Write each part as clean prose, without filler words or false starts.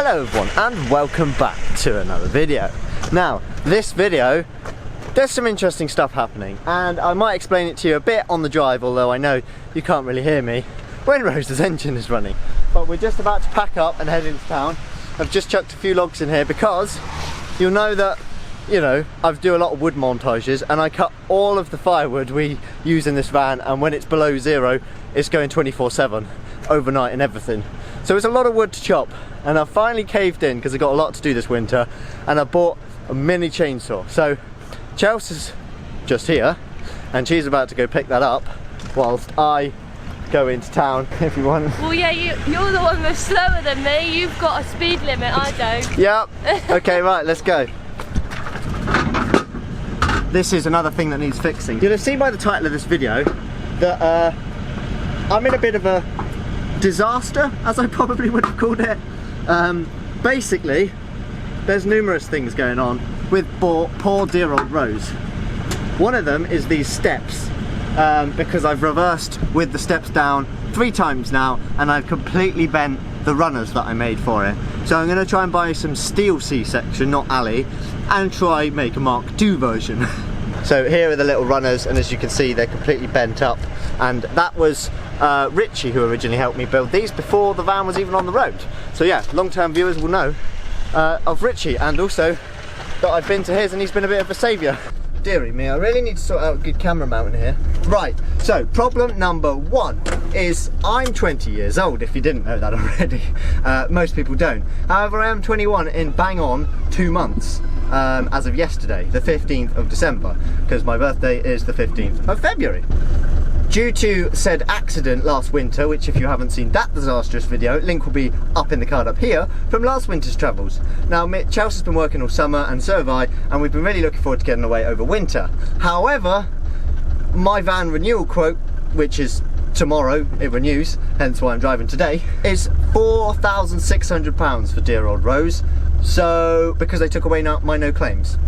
Hello everyone and welcome back to another video. Now, this video, there's some interesting stuff happening and I might explain it to you a bit on the drive, although I know you can't really hear me when Rose's engine is running. But we're just about to pack up and head into town. I've just chucked a few logs in here because you'll know that, you know, I do a lot of wood montages and I cut all of the firewood we use in this van, and when it's below zero it's going 24/7 overnight and everything. So it's a lot of wood to chop, and I finally caved in because I got a lot to do this winter, and I bought a mini chainsaw. So Chelsea's just here and she's about to go pick that up whilst I go into town, if you want. Well, yeah, you're the one that's slower than me. You've got a speed limit, I don't. Yep. Okay, right, let's go. This is another thing that needs fixing. You'll have seen by the title of this video that I'm in a bit of a disaster, as I probably would have called it. Basically, there's numerous things going on with poor dear old Rose. One of them is these steps, because I've reversed with the steps down 3 times now and I've completely bent the runners that I made for it. So I'm going to try and buy some steel C-section, not alley, and try make a Mark II version. So here are the little runners, and as you can see they're completely bent up, and that was Richie who originally helped me build these before the van was even on the road. So yeah, long-term viewers will know of Richie, and also that I've been to his and he's been a bit of a saviour. Dearie me, I really need to sort out a good camera mount in here. Right, so problem number 1 is I'm 20 years old, if you didn't know that already. Most people don't. However, I am 21 in bang on 2 months. As of yesterday, the 15th of December, because my birthday is the 15th of February. Due to said accident last winter, which if you haven't seen that disastrous video, link will be up in the card up here, from last winter's travels. Now, Chelsea's been working all summer and so have I, and we've been really looking forward to getting away over winter. However, my van renewal quote, which is tomorrow, it renews, hence why I'm driving today, is £4,600 for dear old Rose. So, because they took away my no claims.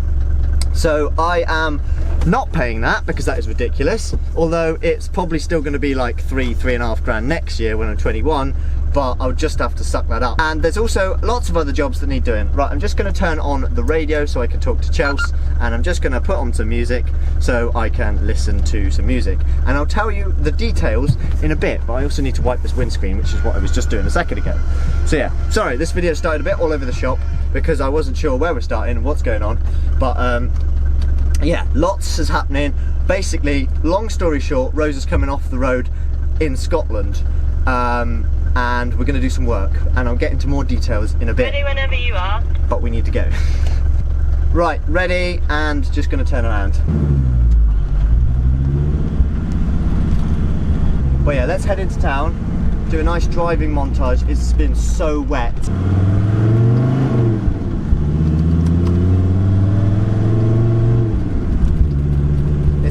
So I am not paying that because that is ridiculous, although it's probably still going to be like 3.5 grand next year when I'm 21, but I'll just have to suck that up. And there's also lots of other jobs that need doing. Right, I'm just going to turn on the radio so I can talk to Chelsea, and I'm just going to put on some music so I can listen to some music. And I'll tell you the details in a bit, but I also need to wipe this windscreen, which is what I was just doing a second ago. So yeah, sorry, this video started a bit all over the shop because I wasn't sure where we're starting and what's going on, but yeah, lots is happening. Basically, long story short, Rose is coming off the road in Scotland, and we're going to do some work, and I'll get into more details in a bit. Ready whenever you are. But we need to go. Right, ready, and just going to turn around. But yeah, let's head into town, do a nice driving montage. It's been so wet.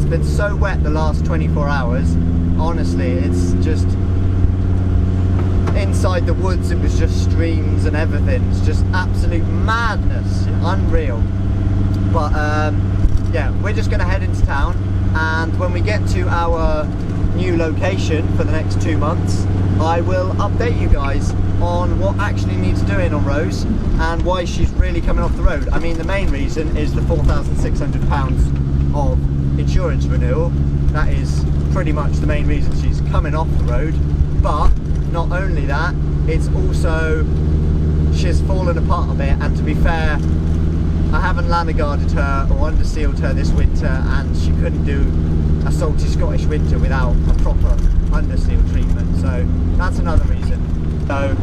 Been so wet the last 24 hours. Honestly, it's just inside the woods, it was just streams and everything. It's just absolute madness, unreal. But yeah, we're just gonna head into town, and when we get to our new location for the next 2 months, I will update you guys on what actually needs doing on Rose and why she's really coming off the road. I mean, the main reason is the £4,600 of insurance renewal. That is pretty much the main reason she's coming off the road. But not only that, it's also she's fallen apart a bit, and to be fair, I haven't landed guarded her or undersealed her this winter, and she couldn't do a salty Scottish winter without a proper underseal treatment, so that's another reason. So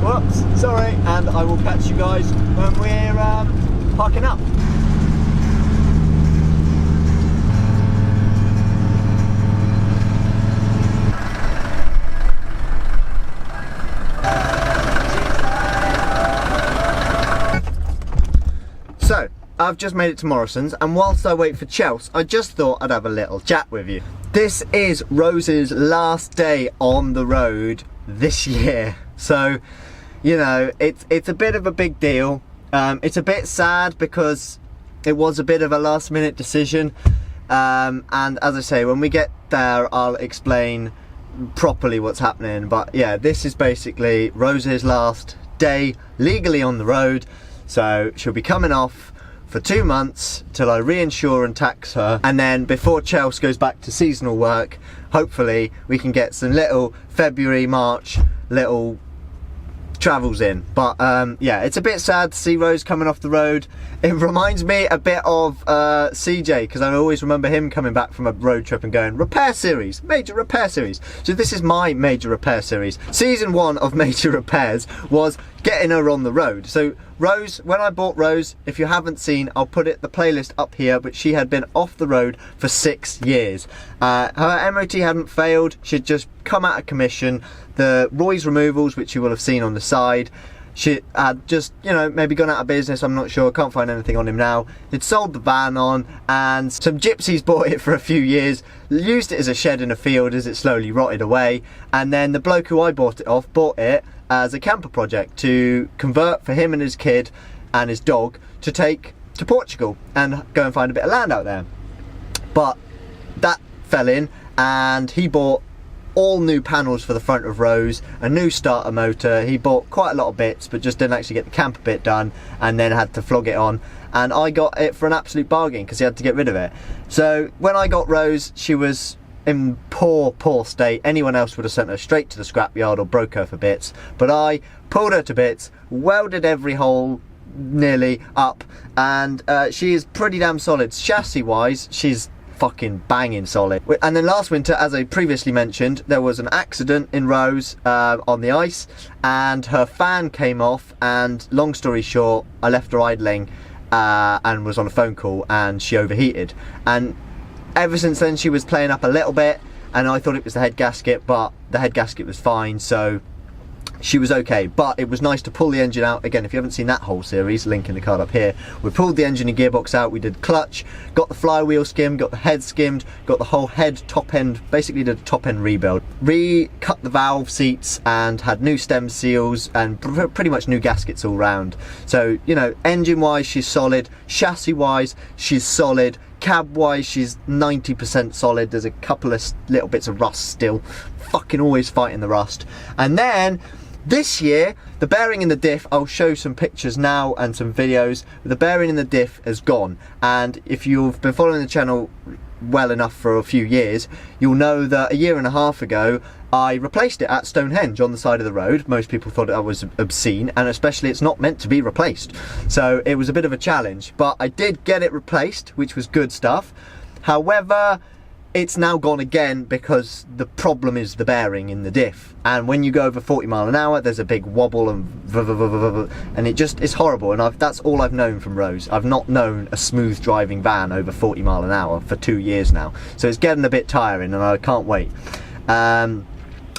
whoops, sorry, and I will catch you guys when we're parking up. So, I've just made it to Morrison's, and whilst I wait for Chelsea, I just thought I'd have a little chat with you. This is Rose's last day on the road this year. So, you know, it's a bit of a big deal. It's a bit sad because it was a bit of a last minute decision. And as I say, when we get there, I'll explain properly what's happening. But yeah, this is basically Rose's last day legally on the road. So she'll be coming off for 2 months till I reinsure and tax her, and then before Chelsea goes back to seasonal work, hopefully we can get some little February, March little travels in. But yeah, it's a bit sad to see Rose coming off the road. It reminds me a bit of CJ, because I always remember him coming back from a road trip and going, repair series, major repair series. So this is my major repair series. Season 1 of major repairs was getting her on the road. So Rose, when I bought Rose, if you haven't seen, I'll put the playlist up here, but she had been off the road for 6 years. Her MOT hadn't failed, she'd just come out of commission. The Roy's removals, which you will have seen on the side, she had just, you know, maybe gone out of business, I'm not sure, can't find anything on him now. He'd sold the van on, and some gypsies bought it for a few years, used it as a shed in a field as it slowly rotted away, and then the bloke who I bought it off bought it as a camper project to convert for him and his kid and his dog to take to Portugal and go and find a bit of land out there. But that fell in, and he bought all new panels for the front of Rose, a new starter motor. He bought quite a lot of bits, but just didn't actually get the camper bit done, and then had to flog it on. And I got it for an absolute bargain because he had to get rid of it. So when I got Rose, she was in poor state. Anyone else would have sent her straight to the scrapyard or broke her for bits, but I pulled her to bits, welded every hole nearly up, and she is pretty damn solid. Chassis wise, she's fucking banging solid. And then last winter, as I previously mentioned, there was an accident in Rose on the ice, and her fan came off, and long story short, I left her idling and was on a phone call, and she overheated. And ever since then she was playing up a little bit, and I thought it was the head gasket, but the head gasket was fine, so she was okay. But it was nice to pull the engine out. Again, if you haven't seen that whole series, link in the card up here. We pulled the engine and gearbox out, we did clutch, got the flywheel skimmed, got the head skimmed, got the whole head top end, basically did a top end rebuild. Recut the valve seats and had new stem seals and pretty much new gaskets all round. So, you know, engine wise she's solid, chassis wise she's solid, cab wise she's 90% solid. There's a couple of little bits of rust still, fucking always fighting the rust. And then this year, the bearing in the diff, I'll show some pictures now and some videos, the bearing in the diff has gone. And if you've been following the channel well enough for a few years, you'll know that a year and a half ago I replaced it at Stonehenge on the side of the road. Most people thought that was obscene, and especially it's not meant to be replaced, so it was a bit of a challenge, but I did get it replaced, which was good stuff. However, it's now gone again because the problem is the bearing in the diff, and when you go over 40 mile an hour there's a big wobble and it just is horrible. And that's all I've known from Rose. I've not known a smooth driving van over 40 mile an hour for 2 years now, so it's getting a bit tiring and I can't wait.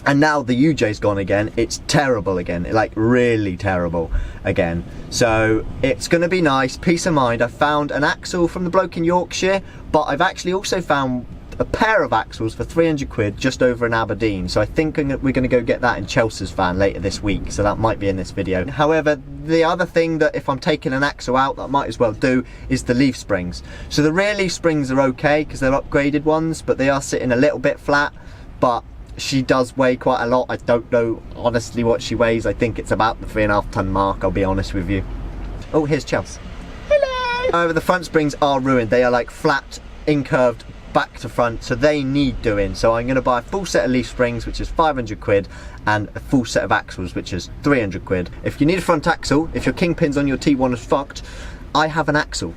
And now the UJ's gone again, it's terrible again, like really terrible again. So it's gonna be nice, peace of mind. I found an axle from the bloke in Yorkshire, but I've actually also found a pair of axles for 300 quid just over in Aberdeen. So I think we're gonna go get that in Chelsea's van later this week, so that might be in this video. However, the other thing that if I'm taking an axle out that I might as well do is the leaf springs. So the rear leaf springs are okay because they're upgraded ones, but they are sitting a little bit flat. But she does weigh quite a lot. I don't know honestly what she weighs. I think it's about the 3.5 ton mark, I'll be honest with you. Oh, here's Chelsea. Hello! However, the front springs are ruined. They are like flat, incurved back to front, so they need doing. So I'm going to buy a full set of leaf springs, which is 500 quid, and a full set of axles, which is 300 quid. If you need a front axle, if your kingpins on your T1 is fucked, I have an axle.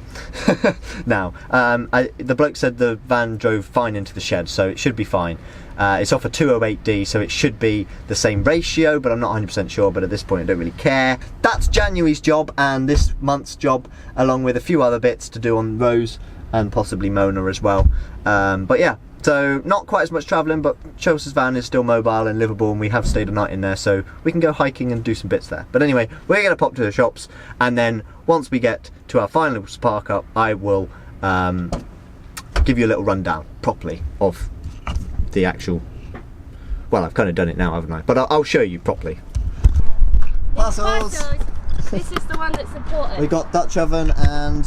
Now, the bloke said the van drove fine into the shed, so it should be fine. It's off a 208D, so it should be the same ratio, but I'm not 100% sure, but at this point I don't really care. That's January's job and this month's job, along with a few other bits to do on Rose and possibly Mona as well. But yeah, so not quite as much travelling, but Chelsea's van is still mobile and livable, and we have stayed a night in there, so we can go hiking and do some bits there. But anyway, we're going to pop to the shops, and then once we get to our final spark up, I will give you a little rundown properly of the actual, well, I've kind of done it now, haven't I? But I'll show you properly. Parcels! This is the one that's important. We got Dutch oven and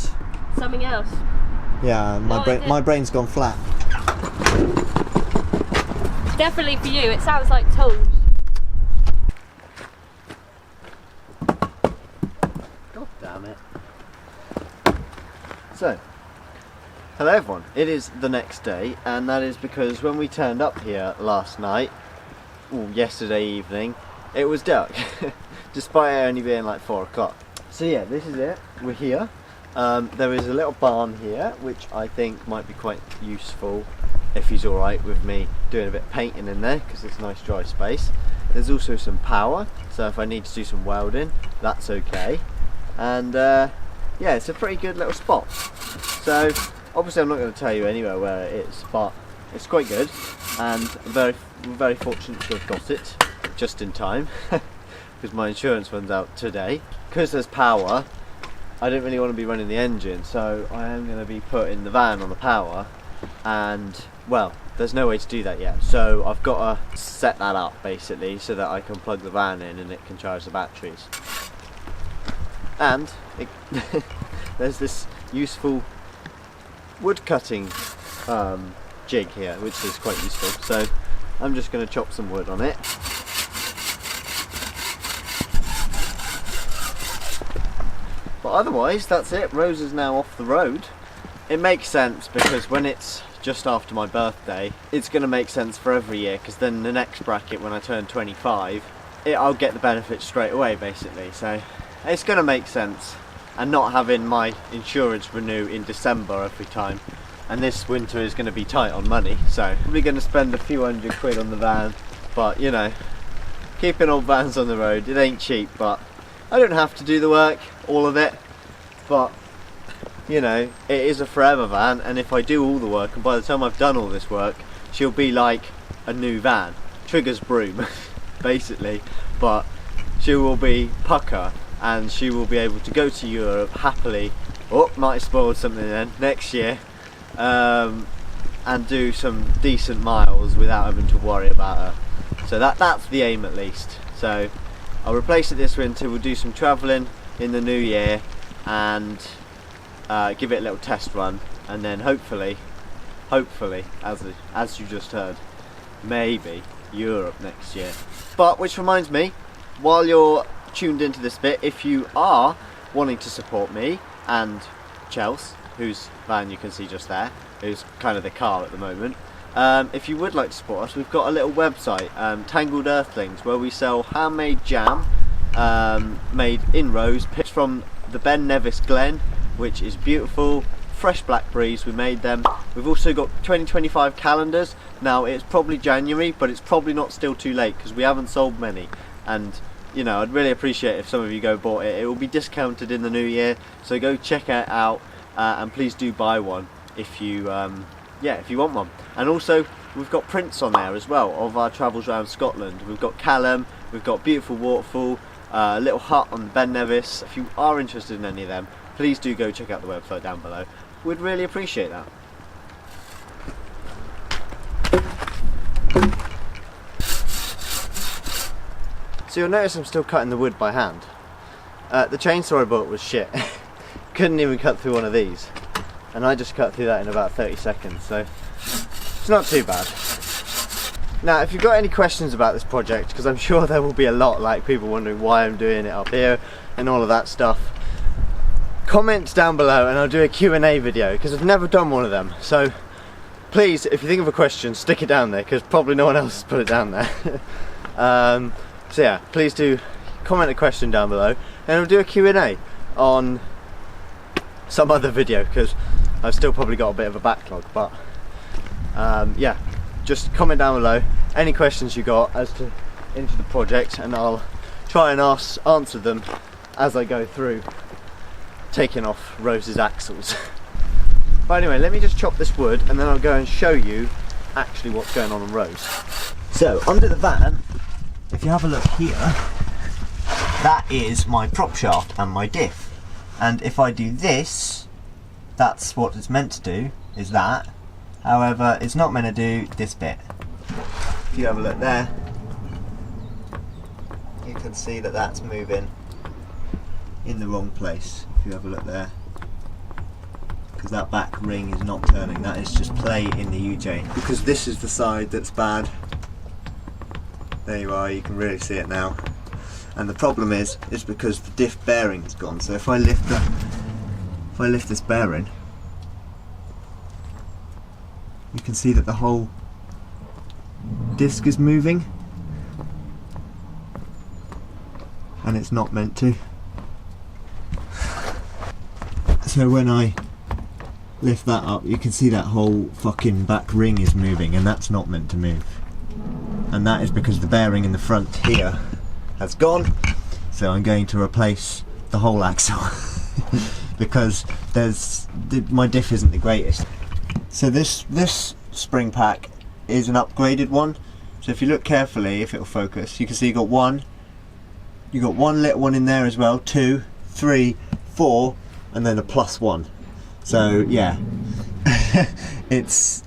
something else. Yeah, my brain's gone flat. Definitely for you, it sounds like toes. So, hello everyone, it is the next day, and that is because when we turned up here last night, or yesterday evening, it was dark, despite it only being like 4 o'clock. So yeah, this is it, we're here. There is a little barn here, which I think might be quite useful if he's alright with me doing a bit of painting in there, because it's a nice dry space. There's also some power, so if I need to do some welding, that's okay. And yeah, it's a pretty good little spot. So obviously I'm not going to tell you anywhere where it is, but it's quite good, and we're very fortunate to have got it just in time, because my insurance runs out today. Because there's power, I don't really want to be running the engine, so I am going to be putting the van on the power, and well, there's no way to do that yet, so I've got to set that up basically so that I can plug the van in and it can charge the batteries. And there's this useful wood cutting jig here, which is quite useful, so I'm just going to chop some wood on it. But otherwise, that's it. Rose is now off the road. It makes sense because when it's just after my birthday, it's going to make sense for every year, because then the next bracket, when I turn 25, I'll get the benefits straight away basically. So it's going to make sense, and not having my insurance renew in December every time. And this winter is going to be tight on money, so probably going to spend a few £100 on the van. But you know, keeping old vans on the road, it ain't cheap, but I don't have to do the work, all of it. But you know, it is a forever van, and if I do all the work, and by the time I've done all this work, she'll be like a new van. Trigger's broom, basically, but she will be pucker, and she will be able to go to Europe happily. Oh, might have spoiled something then, next year, and do some decent miles without having to worry about her. So that's the aim at least. So I'll replace it this winter, we'll do some travelling in the new year, and give it a little test run, and then hopefully, as you just heard, maybe Europe next year. But which reminds me, while you're tuned into this bit, if you are wanting to support me and Chelsea, whose van you can see just there, who's kind of the car at the moment, if you would like to support us, we've got a little website, Tangled Earthlings, where we sell handmade jam made in Rose, picked from the Ben Nevis Glen, which is beautiful, fresh blackberries. We made them. We've also got 2025 calendars. Now it's probably January, but it's probably not still too late because we haven't sold many, and you know, I'd really appreciate if some of you go bought it. It will be discounted in the new year, so go check it out, and please do buy one if you yeah, if you want one. And also we've got prints on there as well of our travels around Scotland. We've got Callum, we've got beautiful waterfall, a little hut on Ben Nevis. If you are interested in any of them, please do go check out the website down below. We'd really appreciate that. So you'll notice I'm still cutting the wood by hand. The chainsaw I bought was shit. Couldn't even cut through one of these, and I just cut through that in about 30 seconds, so it's not too bad. Now if you've got any questions about this project, because I'm sure there will be a lot, like people wondering why I'm doing it up here and all of that stuff, comment down below and I'll do a Q&A video, because I've never done one of them. So please, if you think of a question, stick it down there, because probably no one else has put it down there. So yeah, please do comment a question down below and I'll do a Q&A on some other video, because I've still probably got a bit of a backlog. But yeah, just comment down below any questions you got as to into the project, and I'll try and answer them as I go through taking off Rose's axles. But anyway, let me just chop this wood and then I'll go and show you actually what's going on Rose. So under the van, if you have a look here, that is my prop shaft and my diff. And if I do this, that's what it's meant to do, is that. However, it's not meant to do this bit. If you have a look there, you can see that that's moving in the wrong place. If you have a look there, because that back ring is not turning, that is just play in the U-chain. Because this is the side that's bad. There you are, you can really see it now. And the problem is because the diff bearing is gone. So if I lift this bearing, you can see that the whole disc is moving, and it's not meant to. So when I lift that up, you can see that whole fucking back ring is moving, and that's not meant to move. And that is because the bearing in the front here has gone, so I'm going to replace the whole axle because my diff isn't the greatest. So this spring pack is an upgraded one. So if you look carefully, if it'll focus, you can see you got one little one in there as well, 2, 3, 4, and then a +1. So yeah,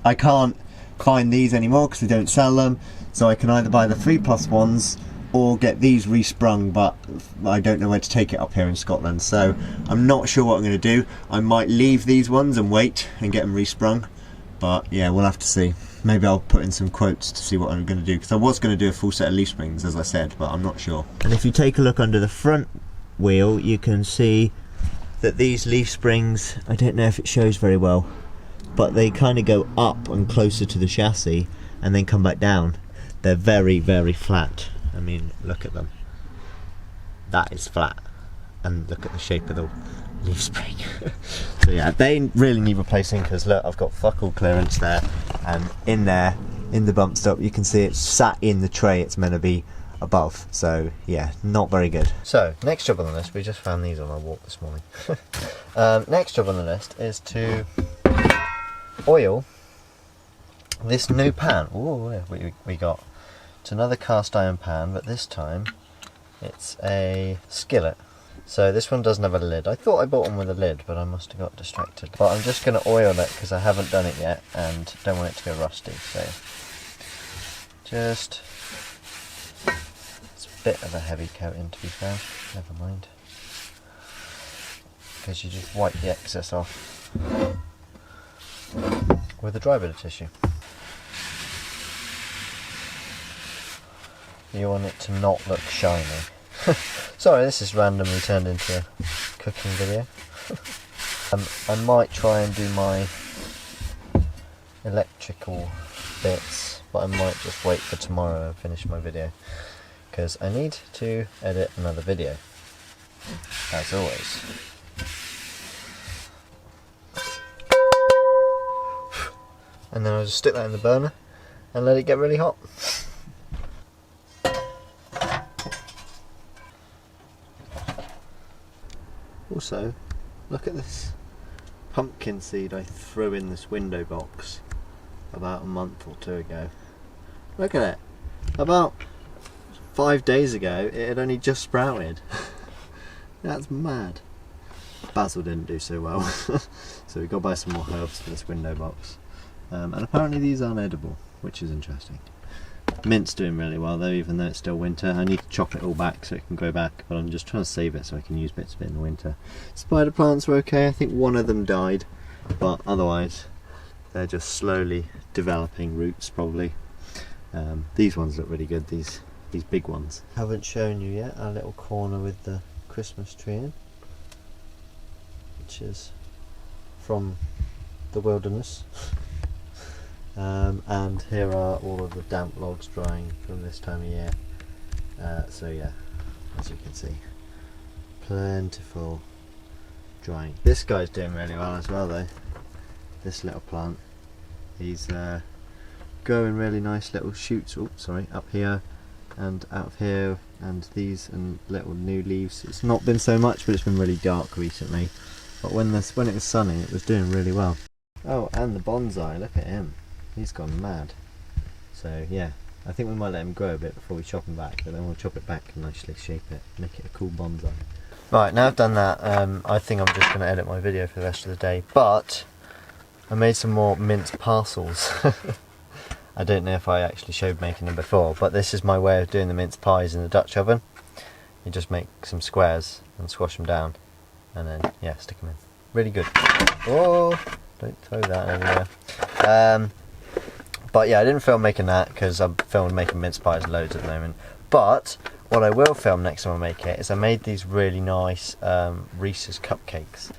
I can't find these anymore because they don't sell them. So I can either buy the 3+1s or get these resprung, but I don't know where to take it up here in Scotland. So I'm not sure what I'm going to do. I might leave these ones and wait and get them resprung. But yeah, we'll have to see. Maybe I'll put in some quotes to see what I'm going to do, because I was going to do a full set of leaf springs, as I said, but I'm not sure. And if you take a look under the front wheel, you can see that these leaf springs, I don't know if it shows very well, but they kind of go up and closer to the chassis and then come back down. They're very, very flat. I mean, look at them. That is flat. And look at the shape of the leaf spring. So yeah, they really need replacing, because look, I've got fuck all clearance there, and in there, in the bump stop, you can see it's sat in the tray it's meant to be above. So yeah, not very good. So next job on the list, we just found these on our walk this morning. Next job on the list is to oil this new pan. Oh, we got, it's another cast iron pan, but this time it's a skillet. So this one doesn't have a lid. I thought I bought one with a lid, but I must have got distracted. But I'm just going to oil it because I haven't done it yet and don't want it to go rusty. So just, it's a bit of a heavy coating, to be fair. Never mind, because you just wipe the excess off with a dry bit of tissue. You want it to not look shiny. Sorry, this is randomly turned into a cooking video. I might try and do my electrical bits, but I might just wait for tomorrow and finish my video, because I need to edit another video, as always. And then I'll just stick that in the burner and let it get really hot. Also, look at this pumpkin seed I threw in this window box about a month or 2 ago. Look at it. About 5 days ago it had only just sprouted. That's mad. Basil didn't do so well, so we've got to buy some more herbs for this window box. And apparently these aren't edible, which is interesting. Mint's doing really well though, even though it's still winter. I need to chop it all back so it can grow back, but I'm just trying to save it so I can use bits of it in the winter. Spider plants were okay. I think one of them died, but otherwise they're just slowly developing roots probably. These ones look really good, these big ones. Haven't shown you yet our little corner with the Christmas tree in, which is from the wilderness. And here are all of the damp logs drying from this time of year. So yeah, as you can see, plentiful drying. This guy's doing really well as well though, this little plant. He's growing really nice little shoots, up here and out of here, and these and little new leaves. It's not been so much, but it's been really dark recently. But when it was sunny, it was doing really well. Oh, and the bonsai, look at him. He's gone mad. So yeah, I think we might let him grow a bit before we chop him back, but then we'll chop it back and nicely shape it, make it a cool bonsai. Right, now I've done that, I think I'm just going to edit my video for the rest of the day, but I made some more mince parcels. I don't know if I actually showed making them before, but this is my way of doing the mince pies in the Dutch oven. You just make some squares and squash them down, and then yeah, stick them in. Really good. Oh, don't throw that anywhere. But yeah, I didn't film making that because I'm filming making mince pies loads at the moment. But what I will film next time I make it is I made these really nice Reese's cupcakes.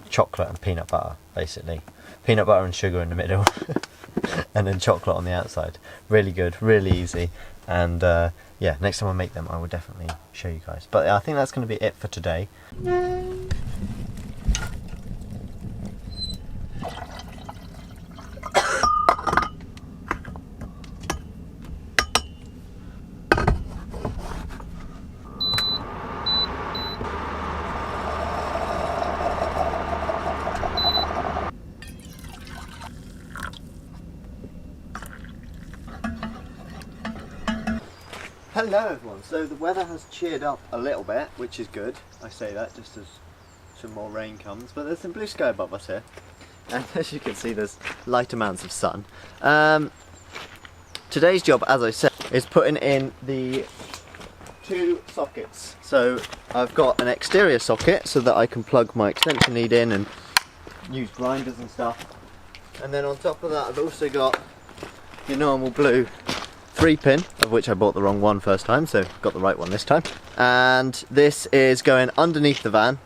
chocolate and peanut butter, basically. Peanut butter and sugar in the middle, and then chocolate on the outside. Really good, really easy, and yeah, next time I make them I will definitely show you guys. But I think that's going to be it for today. Hello everyone, so the weather has cheered up a little bit, which is good. I say that just as some more rain comes, but there's some blue sky above us here. And as you can see, there's light amounts of sun. Today's job, as I said, is putting in the 2 sockets. So I've got an exterior socket so that I can plug my extension lead in and use grinders and stuff. And then on top of that, I've also got your normal blue 3-pin, of which I bought the wrong one first time, so got the right one this time. And this is going underneath the van,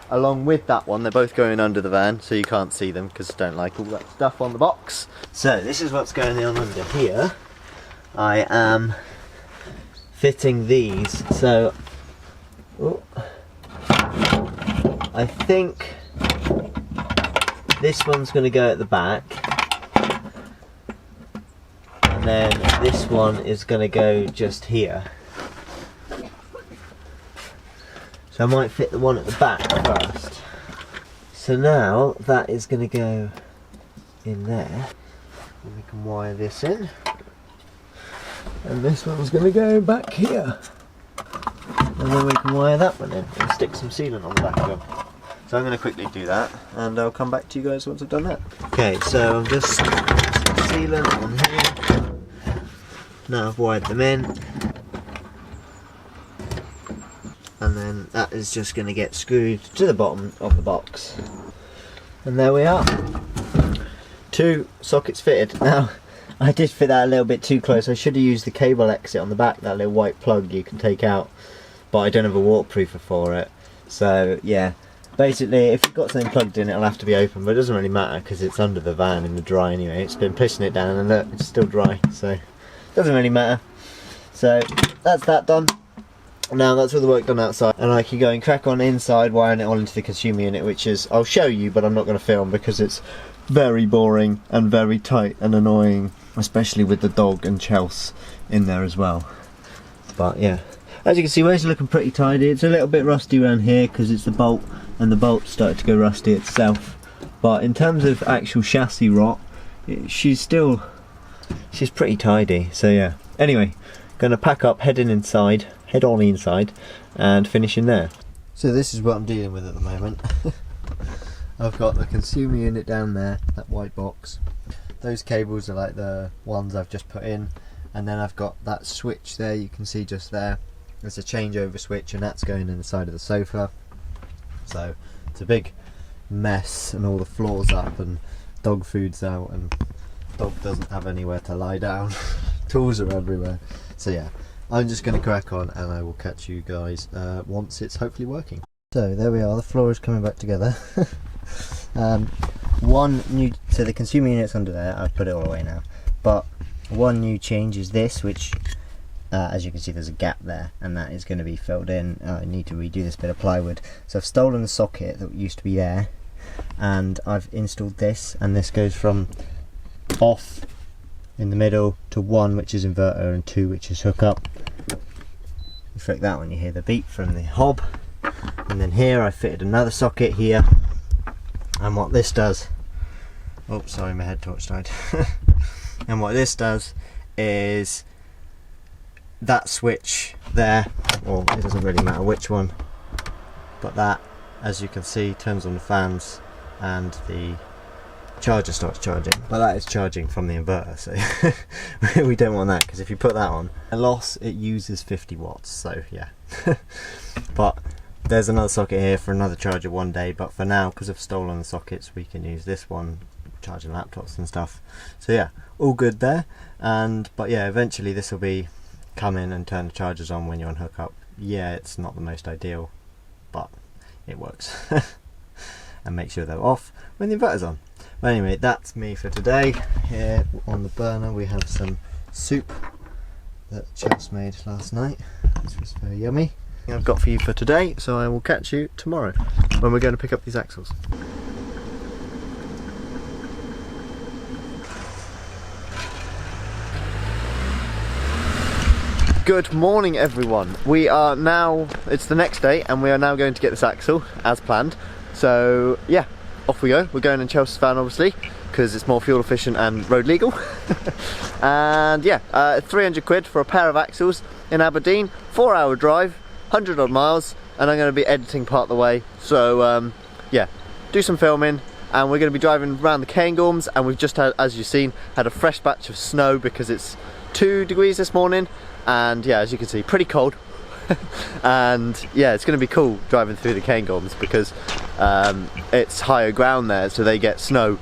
along with that one. They're both going under the van, so you can't see them because I don't like all that stuff on the box. So this is what's going on under here. I am fitting these, so I think this one's going to go at the back. And then this one is going to go just here. So I might fit the one at the back first. So now that is going to go in there. And we can wire this in. And this one's going to go back here. And then we can wire that one in and stick some sealant on the back of them. So I'm going to quickly do that and I'll come back to you guys once I've done that. Okay, so I'm just some sealant on here. Now I've wired them in, and then that is just going to get screwed to the bottom of the box, and there we are, 2 sockets fitted. Now I did fit that a little bit too close. I should have used the cable exit on the back, that little white plug you can take out, but I don't have a waterproofer for it. So yeah, basically if you've got something plugged in, it'll have to be open, but it doesn't really matter because it's under the van in the dry anyway. It's been pushing it down and look, it's still dry, so doesn't really matter. So that's that done. Now that's all the work done outside, and I can go and crack on inside wiring it all into the consumer unit, which is, I'll show you, but I'm not going to film because it's very boring and very tight and annoying, especially with the dog and Chelsea in there as well. But yeah, as you can see, where's looking pretty tidy. It's a little bit rusty around here because it's the bolt, and the bolt started to go rusty itself. But in terms of actual chassis rot, she's pretty tidy. So yeah, anyway, gonna pack up, head on inside, and finish in there. So this is what I'm dealing with at the moment. I've got the consumer unit down there, that white box. Those cables are like the ones I've just put in, and then I've got that switch there, you can see just there. There's a changeover switch, and that's going in the side of the sofa. So it's a big mess, and all the floors up, and dog food's out, and dog doesn't have anywhere to lie down. Tools are everywhere. So yeah, I'm just going to crack on, and I will catch you guys once it's hopefully working. So there we are, the floor is coming back together. One new, so the consumer unit's under there, I've put it all away now, but one new change is this, which as you can see there's a gap there, and that is going to be filled in. I need to redo this bit of plywood. So I've stolen the socket that used to be there, and I've installed this, and this goes from off in the middle to 1, which is inverter, and 2, which is hook up. You flick that one, you hear the beep from the hob. And then here I fitted another socket here, and what this does, oh sorry, my head torch died. And what this does is that switch there, or it doesn't really matter which one, but that, as you can see, turns on the fans and the charger starts charging. But that is charging from the inverter, so we don't want that, because if you put that on, a loss, it uses 50 watts, so yeah. But there's another socket here for another charger one day, but for now, because I've stolen the sockets, we can use this one charging laptops and stuff. So yeah, all good there. But yeah, eventually this will be come in and turn the chargers on when you're on hookup. Yeah, it's not the most ideal, but it works. and make sure they're off when the inverter's on. But anyway, that's me for today. Here on the burner we have some soup that Chels made last night. This was very yummy. I've got for you for today, so I will catch you tomorrow when we're going to pick up these axles. Good morning everyone. We are now, it's the next day and we are now going to get this axle as planned. So yeah, off we go. We're going in Chelsea's van obviously because it's more fuel efficient and road legal. And yeah, 300 quid for a pair of axles in Aberdeen, 4-hour drive, 100 odd miles, and I'm going to be editing part of the way. So yeah, do some filming. And we're going to be driving around the Cairngorms, and we've just had, as you've seen, had a fresh batch of snow because it's 2 degrees this morning. And yeah, as you can see, pretty cold. And yeah, it's going to be cool driving through the Cairngorms because it's higher ground there, so they get snow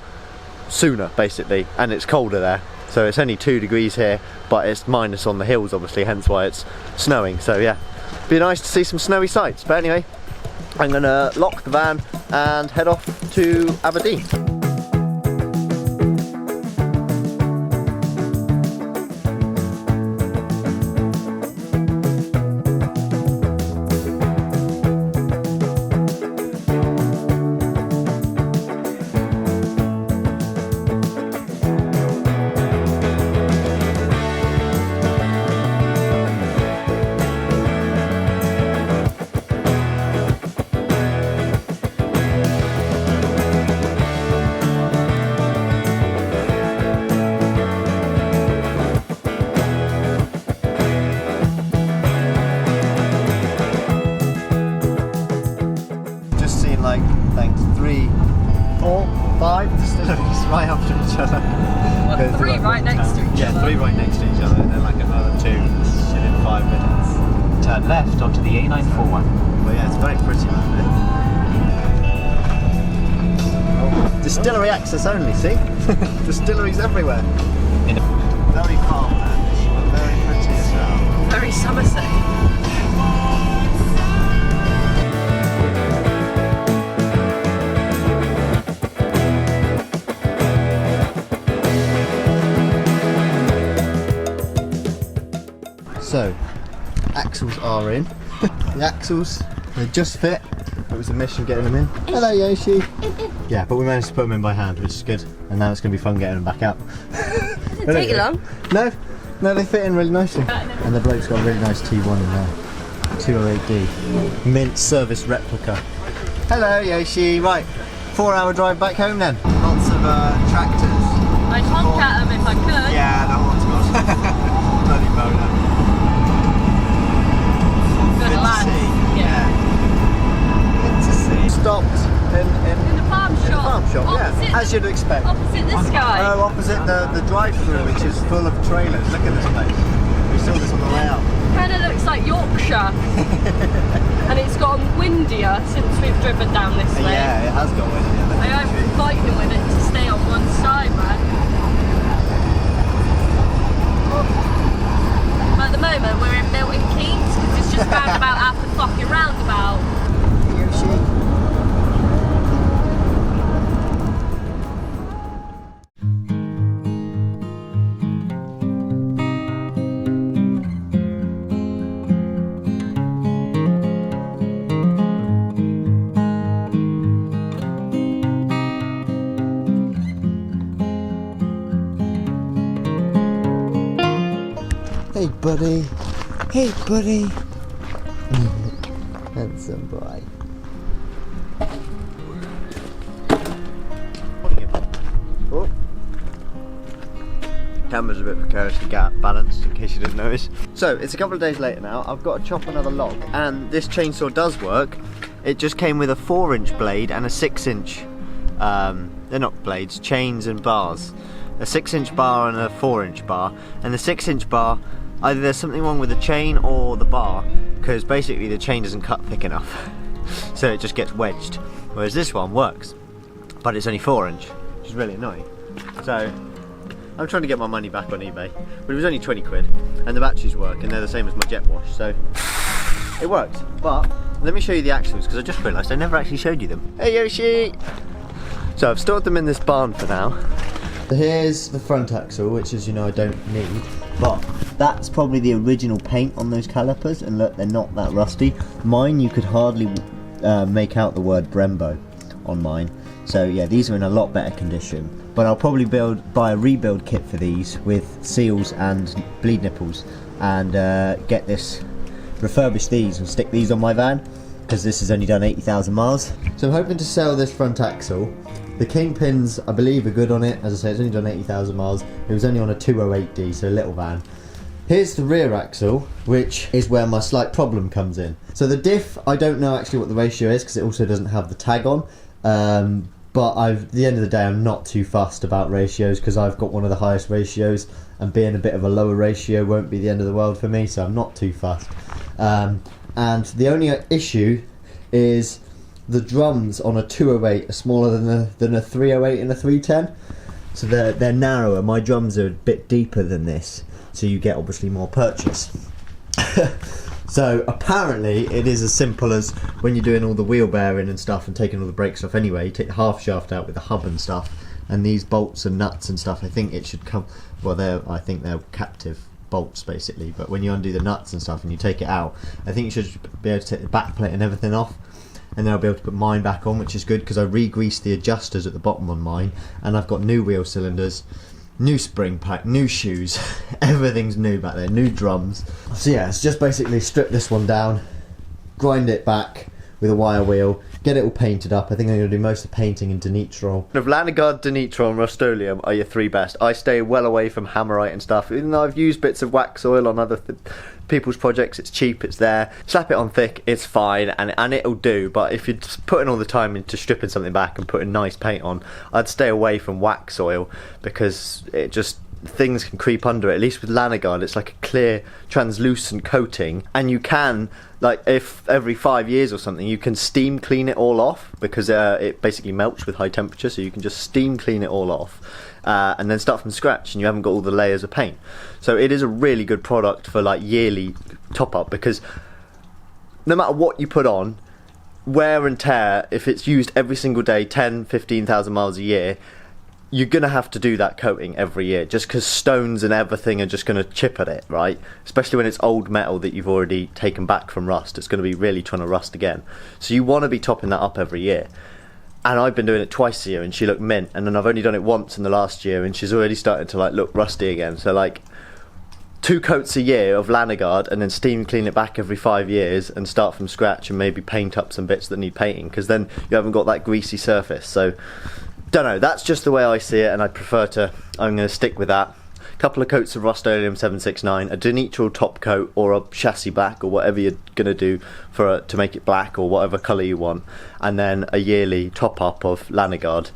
sooner basically, and it's colder there. So it's only 2 degrees here, but it's minus on the hills obviously, hence why it's snowing. So yeah, be nice to see some snowy sights. But anyway, I'm going to lock the van and head off to Aberdeen. Like, thanks, 3, 4, 5 distilleries right after each other. Well, 3 right next to each other. Yeah, 3 right next to each other, and then like another 2 within 5 minutes. Turn left onto the A941. Well, yeah, it's very pretty around there. Oh, distillery access only, see? Distilleries everywhere. Very farmland, but very pretty as well. Very Somerset. So, axles are in. The axles, they just fit. It was a mission getting them in. Hello Yoshi. Yeah, but we managed to put them in by hand, which is good. And now it's going to be fun getting them back out. Didn't take you long. No, they fit in really nicely. And the bloke's got a really nice T1 in there. 208D. Mint service replica. Hello Yoshi. Right, 4-hour drive back home then. Lots of tractors. I'd honk at them if I could. Yeah, the horns gone. Bloody motor. Good to see. Yeah. Good to see. Stopped in the farm shop. In the farm shop, Opposite yeah. As you'd expect. Opposite this guy. Oh, opposite the drive-through, which is full of trailers. Look at this place. We saw this on the way out. Kind of looks like Yorkshire. And it's gotten windier since we've driven down this way. Yeah, it has got windier. I am fighting with it to stay on one side, man. But at the moment we're in Milton Keynes because it's just round about half the fucking roundabout. Hey buddy. Hey buddy. Handsome boy. Oh. Camera's a bit precariously balanced in case you didn't notice. So it's a couple of days later now. I've got to chop another log and this chainsaw does work. It just came with a 4-inch blade and a 6-inch they're not blades, chains and bars. A 6-inch bar and a 4-inch bar, and the 6-inch bar, either there's something wrong with the chain or the bar, because basically the chain doesn't cut thick enough, so it just gets wedged. Whereas this one works, but it's only 4-inch, which is really annoying. So I'm trying to get my money back on eBay, but it was only 20 quid, and the batteries work, and they're the same as my jet wash, so it works. But let me show you the axles, because I just realised I never actually showed you them. Hey Yoshi! So I've stored them in this barn for now. So here's the front axle, which as you know I don't need, but that's probably the original paint on those calipers, and look, they're not that rusty. Mine, you could hardly make out the word Brembo on mine. So yeah, these are in a lot better condition. But I'll probably buy a rebuild kit for these with seals and bleed nipples, and refurbish these and stick these on my van, because this has only done 80,000 miles. So I'm hoping to sell this front axle. The kingpins, I believe, are good on it. As I say, it's only done 80,000 miles. It was only on a 208D, so a little van. Here's the rear axle, which is where my slight problem comes in. So the diff, I don't know actually what the ratio is, because it also doesn't have the tag on. But at the end of the day, I'm not too fussed about ratios, because I've got one of the highest ratios, and being a bit of a lower ratio won't be the end of the world for me, so I'm not too fussed. And the only issue is the drums on a 208 are smaller than a 308 and a 310, so they're narrower. My drums are a bit deeper than this, so you get obviously more purchase. So apparently it is as simple as when you're doing all the wheel bearing and stuff and taking all the brakes off anyway, you take the half shaft out with the hub and stuff, and these bolts and nuts and stuff, I think it should come, well, I think they're captive bolts basically, but when you undo the nuts and stuff and you take it out, I think you should be able to take the back plate and everything off, and then I'll be able to put mine back on, which is good, because I re-greased the adjusters at the bottom on mine, and I've got new wheel cylinders, new spring pack, new shoes, everything's new back there, new drums. So yeah, it's just basically strip this one down, grind it back with a wire wheel, get it all painted up. I think I'm going to do most of the painting in Denitral. Laneguard, Denitral and Rust-Oleum are your three best. I stay well away from Hammerite and stuff, even though I've used bits of wax oil on other people's projects. It's cheap, it's there. Slap it on thick, it's fine, and it'll do. But if you're just putting all the time into stripping something back and putting nice paint on, I'd stay away from wax oil, because it just, things can creep under it. At least with Laneguard, it's like a clear translucent coating, and you can, like, if every 5 years or something, you can steam clean it all off, because it basically melts with high temperature, so you can just steam clean it all off, and then start from scratch, and you haven't got all the layers of paint. So it is a really good product for like yearly top up, because no matter what you put on, wear and tear, if it's used every single day, 10,000-15,000 miles a year, you're going to have to do that coating every year, just because stones and everything are just going to chip at it, right? Especially when it's old metal that you've already taken back from rust. It's going to be really trying to rust again. So you want to be topping that up every year. And I've been doing it twice a year, and she looked mint. And then I've only done it once in the last year, and she's already starting to like look rusty again. So like 2 coats a year of Laneguard, and then steam clean it back every 5 years, and start from scratch and maybe paint up some bits that need painting, because then you haven't got that greasy surface. So don't know, that's just the way I see it, and I prefer to, I'm going to stick with that. A couple of coats of Rust-Oleum 769, a Denitral top coat, or a chassis black, or whatever you're going to do to make it black, or whatever colour you want, and then a yearly top up of Laneguard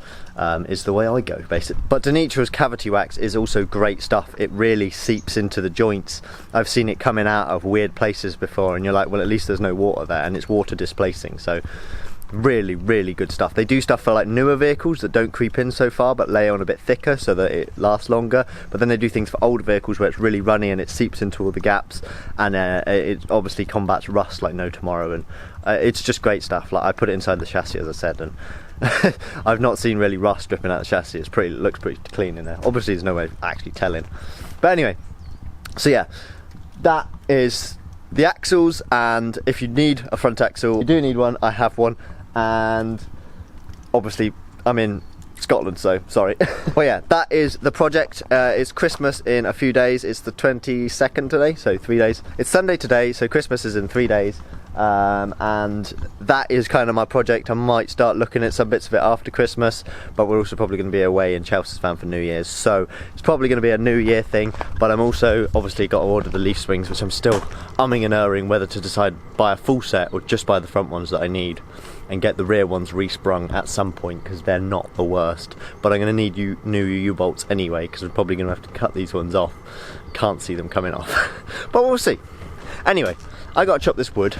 is the way I go, basically. But Denitral's cavity wax is also great stuff. It really seeps into the joints. I've seen it coming out of weird places before, and you're like, well, at least there's no water there, and it's water displacing. So really, really good stuff. They do stuff for like newer vehicles that don't creep in so far, but lay on a bit thicker so that it lasts longer. But then they do things for older vehicles where it's really runny and it seeps into all the gaps, and it obviously combats rust like no tomorrow. And it's just great stuff. Like, I put it inside the chassis, as I said, and I've not seen really rust dripping out of the chassis. It looks pretty clean in there. Obviously there's no way of actually telling, but anyway, so yeah, that is the axles. And if you need a front axle, you do need one. I have one, and obviously I'm in Scotland, so sorry. Well, yeah, that is the project. It's Christmas in a few days. It's the 22nd today, so 3 days. It's Sunday today, so Christmas is in 3 days. And that is kind of my project. I might start looking at some bits of it after Christmas, but we're also probably going to be away in Chelsea's van for New Year's, so it's probably going to be a New Year thing. But I'm also obviously got to order the leaf springs, which I'm still umming and erring whether to decide buy a full set or just buy the front ones that I need, and get the rear ones resprung at some point, because they're not the worst. But I'm going to need new U-bolts anyway, because we're probably going to have to cut these ones off. Can't see them coming off. But we'll see. Anyway, I got to chop this wood,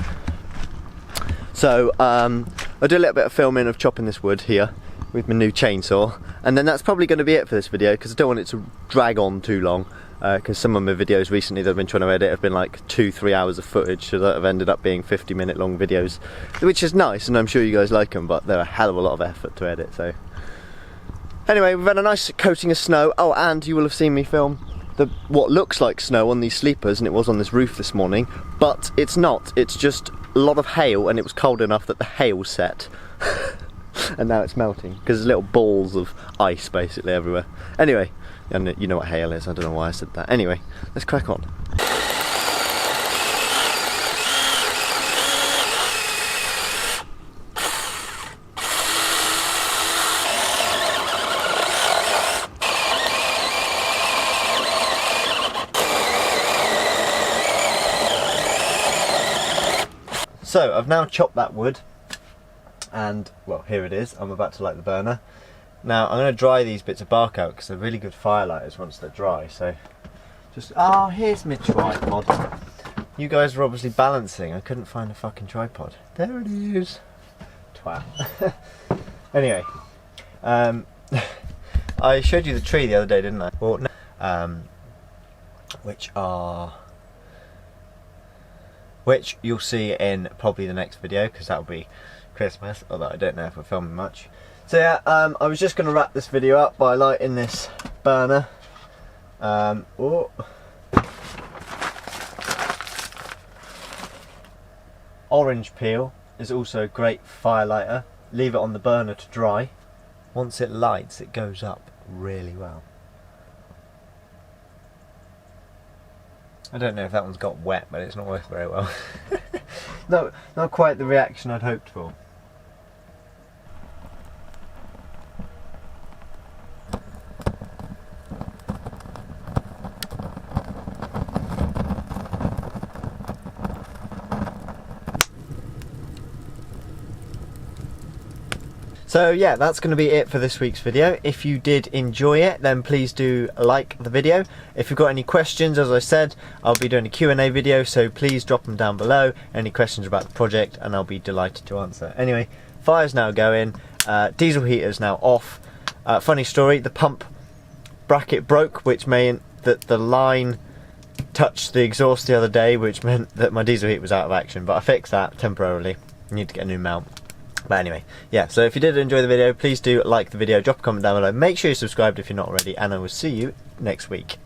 so I'll do a little bit of filming of chopping this wood here with my new chainsaw, and then that's probably going to be it for this video, because I don't want it to drag on too long. because some of my videos recently that I've been trying to edit have been like 2-3 hours of footage, so that have ended up being 50-minute long videos, which is nice, and I'm sure you guys like them, but they're a hell of a lot of effort to edit. So anyway, we've had a nice coating of snow. Oh, and you will have seen me film what looks like snow on these sleepers, and it was on this roof this morning, but it's not. It's just a lot of hail, and it was cold enough that the hail set. And now it's melting because there's little balls of ice basically everywhere. Anyway, and you know what hail is. I don't know why I said that. Anyway, let's crack on. So I've now chopped that wood, and well, here it is. I'm about to light the burner. Now I'm going to dry these bits of bark out because they're really good firelighters once they're dry. So just, oh, here's my tripod. You guys were obviously balancing. I couldn't find a fucking tripod. There it is. Twat. Anyway, I showed you the tree the other day, didn't I? Well, no. Which you'll see in probably the next video, because that'll be Christmas, although I don't know if we're filming much. So yeah, I was just going to wrap this video up by lighting this burner. Orange peel is also a great fire lighter. Leave it on the burner to dry. Once it lights, it goes up really well. I don't know if that one's got wet, but it's not worked very well. No, not quite the reaction I'd hoped for. So yeah, that's going to be it for this week's video. If you did enjoy it, then please do like the video. If you've got any questions, as I said, I'll be doing a Q&A video, so please drop them down below. Any questions about the project, and I'll be delighted to answer. Anyway, fire's now going, diesel heater's now off. Funny story, the pump bracket broke, which meant that the line touched the exhaust the other day, which meant that my diesel heater was out of action, but I fixed that temporarily. I need to get a new mount. But anyway, yeah, so if you did enjoy the video, please do like the video, drop a comment down below, make sure you're subscribed if you're not already, and I will see you next week.